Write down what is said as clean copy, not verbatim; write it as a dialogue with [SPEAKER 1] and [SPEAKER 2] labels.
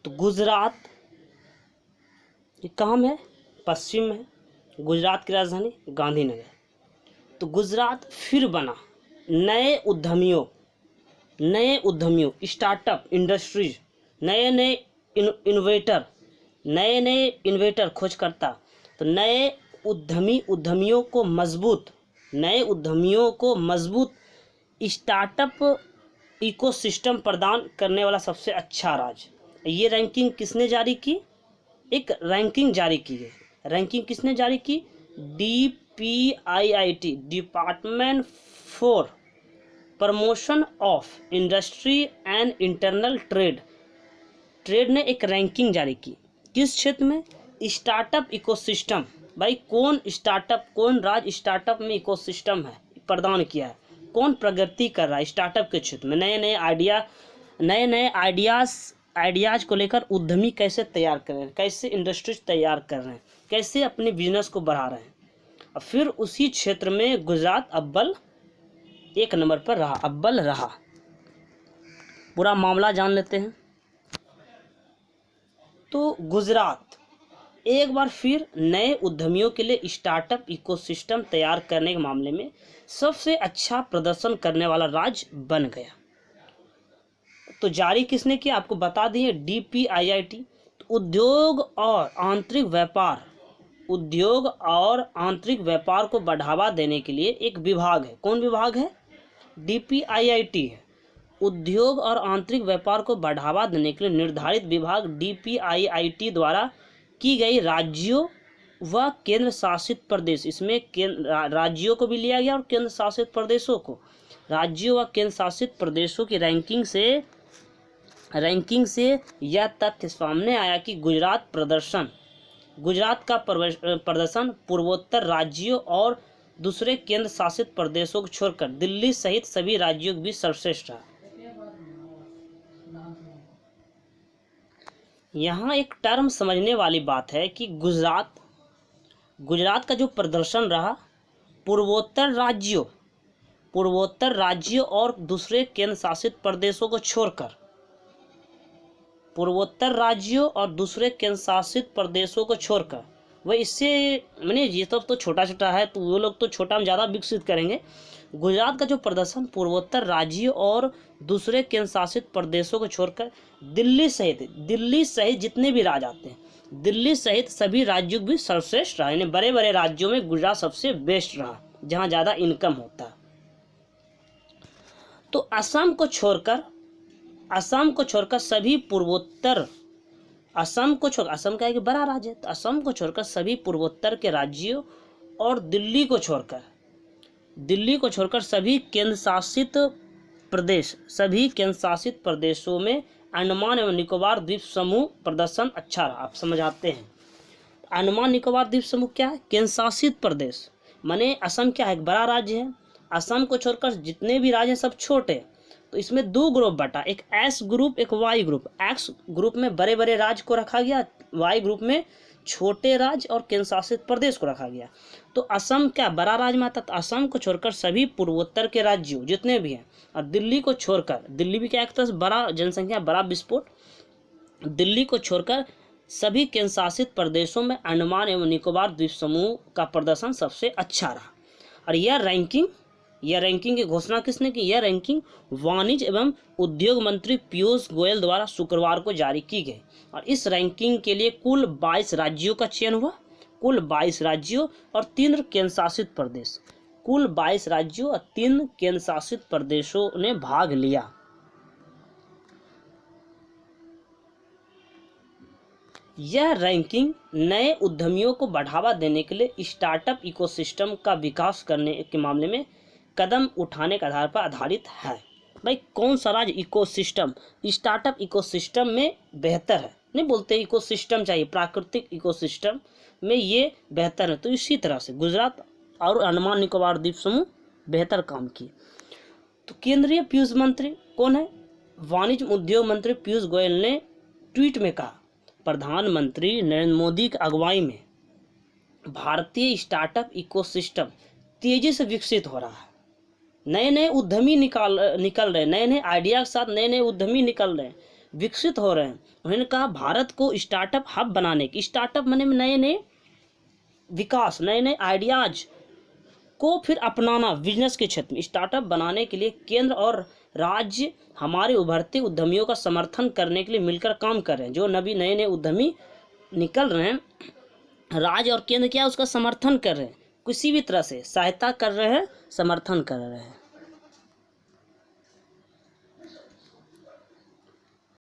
[SPEAKER 1] तो गुजरात ये कहाँ में है? पश्चिम में है। गुजरात की राजधानी गांधीनगर। तो गुजरात फिर बना नए उद्यमियों, स्टार्टअप इंडस्ट्रीज, नए नए इन्वेटर खोजकर्ता। तो नए उद्यमियों को मजबूत स्टार्टअप इकोसिस्टम प्रदान करने वाला सबसे अच्छा राज्य। ये रैंकिंग किसने जारी की? एक रैंकिंग जारी की है। रैंकिंग किसने जारी की? DPIIT, department for promotion of industry and internal trade ने एक रैंकिंग जारी की। किस क्षेत्र में? Startup ecosystem. भाई कौन राज्य स्टार्टअप में इकोसिस्टम है प्रदान किया है, कौन प्रगति कर रहा है स्टार्टअप के क्षेत्र में, नए नए आइडियाज़ को लेकर उद्यमी कैसे तैयार कर रहे हैं, कैसे इंडस्ट्रीज तैयार कर रहे हैं, कैसे अपने बिजनेस को बढ़ा रहे हैं। और फिर उसी क्षेत्र में गुजरात एक नंबर पर रहा। पूरा मामला जान लेते हैं। तो गुजरात एक बार फिर नए उद्यमियों के लिए स्टार्टअप इकोसिस्टम तैयार करने के मामले में सबसे अच्छा प्रदर्शन करने वाला राज्य बन गया। तो जारी किसने किया? आपको बता दिए, DPIIT। तो उद्योग और आंतरिक व्यापार को बढ़ावा देने के लिए एक विभाग है। कौन विभाग है? DPIIT है। उद्योग और आंतरिक व्यापार को बढ़ावा देने के लिए निर्धारित विभाग DPIIT द्वारा की गई राज्यों व केंद्र शासित प्रदेश, इसमें राज्यों को भी लिया गया और केंद्र शासित प्रदेशों को। राज्यों व केंद्र शासित प्रदेशों की रैंकिंग से यह तथ्य सामने आया कि गुजरात का प्रदर्शन पूर्वोत्तर राज्यों और दूसरे केंद्र शासित प्रदेशों को छोड़कर दिल्ली सहित सभी राज्यों के बीच सर्वश्रेष्ठ रहा। यहाँ एक टर्म समझने वाली बात है कि गुजरात का जो प्रदर्शन रहा पूर्वोत्तर राज्यों और दूसरे केंद्र शासित प्रदेशों को छोड़कर, वह इससे मैंने ये तो छोटा है, तो वो लोग तो छोटा में ज़्यादा विकसित करेंगे। गुजरात का जो प्रदर्शन पूर्वोत्तर राज्यों और दूसरे केंद्र शासित प्रदेशों को छोड़कर दिल्ली सहित जितने भी राज्य आते हैं, दिल्ली सहित सभी राज्यों भी सर्वश्रेष्ठ रहा। यानी बड़े बड़े राज्यों में गुजरात सबसे बेस्ट रहा, जहाँ ज़्यादा इनकम होता है। तो असम को छोड़कर सभी पूर्वोत्तर, असम का एक बड़ा राज्य है, तो असम को छोड़कर सभी पूर्वोत्तर के राज्यों और दिल्ली को छोड़कर सभी केंद्र शासित प्रदेशों में अंडमान एवं निकोबार द्वीप समूह प्रदर्शन अच्छा रहा। आप समझाते हैं, अंडमान निकोबार द्वीप समूह क्या है? केंद्र शासित प्रदेश। माने असम क्या है? एक बड़ा राज्य है। असम को छोड़कर जितने भी राज्य हैं सब छोटे। तो इसमें दो ग्रुप बटा, एक एस ग्रुप एक वाई ग्रुप। एक्स ग्रुप में बड़े बड़े राज्य को रखा गया, वाई ग्रुप में छोटे राज्य और केंद्र शासित प्रदेश को रखा गया। तो असम क्या बड़ा राज्य में आता? तो असम को छोड़कर सभी पूर्वोत्तर के राज्यों जितने भी हैं, और दिल्ली को छोड़कर, दिल्ली भी क्या एक तरह से बड़ा जनसंख्या, बड़ा विस्फोट, दिल्ली को छोड़कर सभी केंद्र शासित प्रदेशों में अंडमान एवं निकोबार द्वीप समूह का प्रदर्शन सबसे अच्छा रहा। और यह रैंकिंग की घोषणा किसने की? यह रैंकिंग वाणिज्य एवं उद्योग मंत्री पीयूष गोयल द्वारा शुक्रवार को जारी की गई। और इस रैंकिंग के लिए कुल 22 राज्यों का चयन हुआ, कुल 22 राज्यों और 3 केंद्र शासित प्रदेश, कुल 22 राज्यों और 3 केंद्र शासित प्रदेशों ने भाग लिया। यह रैंकिंग नए उद्यमियों को बढ़ावा देने के लिए स्टार्टअप इकोसिस्टम का विकास करने के मामले में कदम उठाने के आधार पर आधारित है। भाई कौन सा राज्य इकोसिस्टम, स्टार्टअप इकोसिस्टम में बेहतर है? नहीं बोलते इकोसिस्टम चाहिए, प्राकृतिक इकोसिस्टम में ये बेहतर है। तो इसी तरह से गुजरात और अंडमान निकोबार द्वीप समूह बेहतर काम किए। तो केंद्रीय पीयूष मंत्री कौन है? वाणिज्य उद्योग मंत्री पीयूष गोयल ने ट्वीट में कहा, प्रधानमंत्री नरेंद्र मोदी की अगुवाई में भारतीय स्टार्टअप इकोसिस्टम तेजी से विकसित हो रहा है। नए नए उद्यमी निकल रहे, नए नए आइडिया के साथ नए नए उद्यमी निकल रहे हैं। विकसित हो रहे हैं। उन्होंने कहा भारत को स्टार्टअप हब बनाने की, स्टार्टअप माने नए नए विकास, नए नए आइडियाज को फिर अपनाना बिजनेस के क्षेत्र में, स्टार्टअप बनाने के लिए केंद्र और राज्य हमारे उभरते उद्यमियों का समर्थन करने के लिए मिलकर काम कर रहे हैं। जो नए नए उद्यमी निकल रहे हैं, राज्य और केंद्र क्या उसका समर्थन कर रहे हैं, किसी भी तरह से सहायता कर रहे हैं, समर्थन कर रहे हैं।